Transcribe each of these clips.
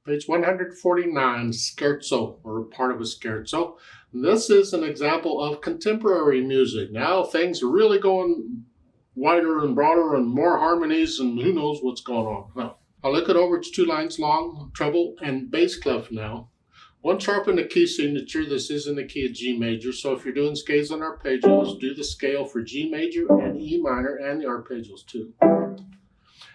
Page 149, Scherzo, or part of a Scherzo. This is an example of contemporary music. Now things are really going wider and broader and more harmonies and who knows what's going on. Now, I'll look it over. It's 2 lines long, treble and bass clef now. 1 sharp in the key signature. This is in the key of G major. So if you're doing scales on arpeggios, do the scale for G major and E minor and the arpeggios too.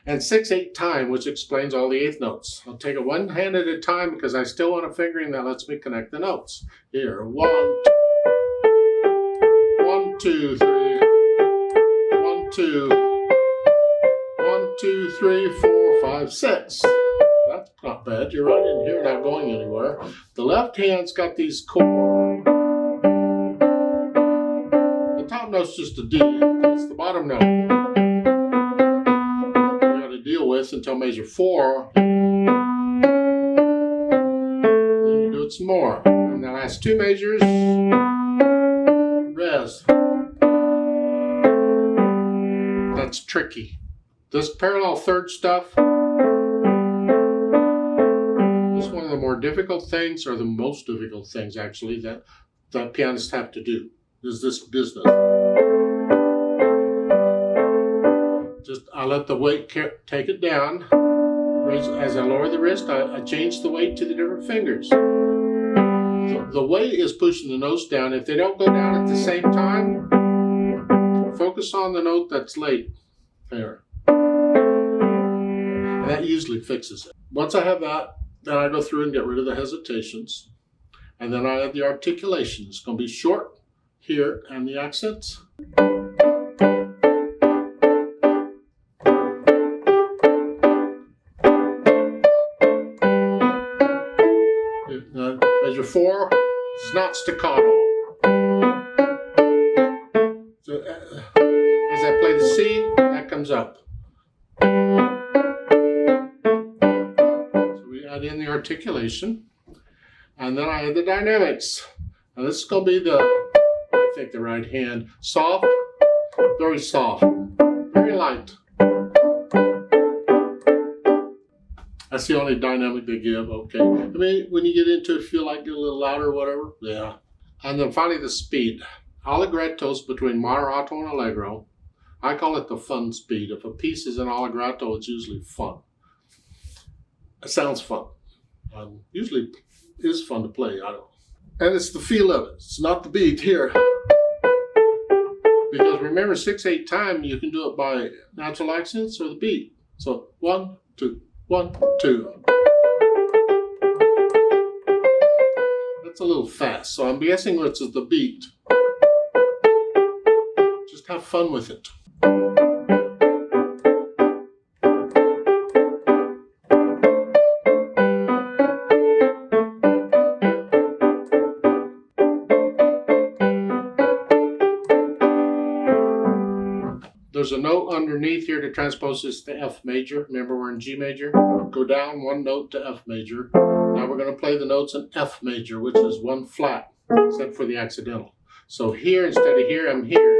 And 6/8 time, which explains all the 8th notes. I'll take it 1 hand at a time because I still want a fingering that lets me connect the notes. Here, 1, 2, 3, 1, 2, 1, 2, 3, 4, 5, 6. That's not bad. You're right in here, not going anywhere. The left hand's got these chords. The top note's just a D. It's the bottom note deal with until measure 4. Then you do it some more. And the last 2 measures, res. That's tricky. This parallel third stuff is one of the more difficult things, or the most difficult things actually, that pianists have to do, is this business. I let the weight take it down. As I lower the wrist, I change the weight to the different fingers. The weight is pushing the notes down. If they don't go down at the same time, focus on the note that's late. There. And that usually fixes it. Once I have that, then I go through and get rid of the hesitations. And then I have the articulation. It's going to be short here and the accents. Measure 4 is not staccato. So as I play the C, that comes up. So we add in the articulation, and then I add the dynamics. Now this is going to be the right hand, soft, very soft, very light. That's the only dynamic they give, okay. I mean, when you get into it, feel like get a little louder or whatever, yeah. And then finally the speed. Allegretto's between moderato and allegro. I call it the fun speed. If a piece is in allegretto, it's usually fun. It sounds fun. Usually is fun to play, I don't know. And it's the feel of it. It's not the beat here. Because remember, 6/8 time, you can do it by natural accents or the beat. So 1, 2. 1, 2. That's a little fast, so I'm guessing it's the beat. Just have fun with it. There's a note underneath here to transpose this to F major. Remember, we're in G major. Go down 1 note to F major. Now we're going to play the notes in F major, which is 1 flat, except for the accidental. So here, instead of here, I'm here.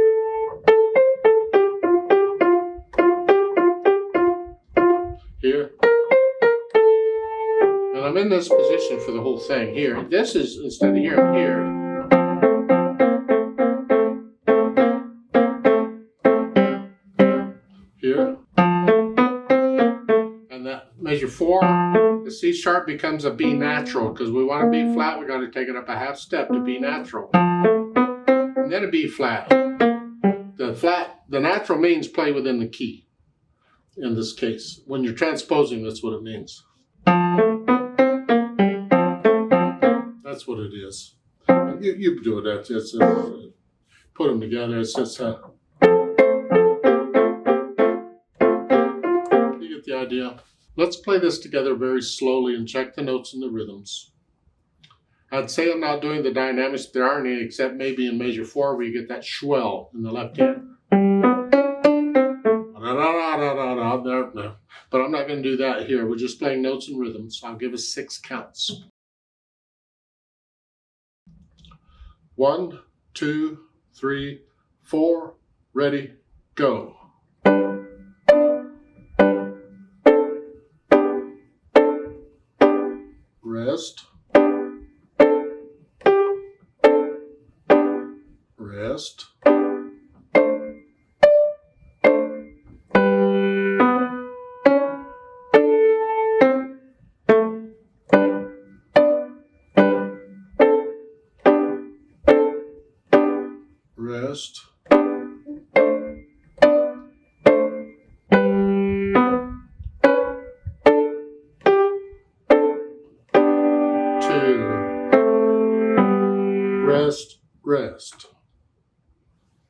Here. And I'm in this position for the whole thing here. This is, instead of here, I'm here. Here. And that measure 4, the C sharp becomes a B natural, because we want a B flat, we got to take it up a half step to B natural. And then a B flat. The natural means play within the key. In this case, when you're transposing, that's what it means. That's what it is. You do it. It's put them together. It's just the idea. Let's play this together very slowly and check the notes and the rhythms. I'd say I'm not doing the dynamics. There aren't any, except maybe in measure 4 where you get that swell in the left hand. There. But I'm not going to do that here. We're just playing notes and rhythms. I'll give us 6 counts. 1, 2, 3, 4, ready, go. rest, rest, rest, two, rest, rest.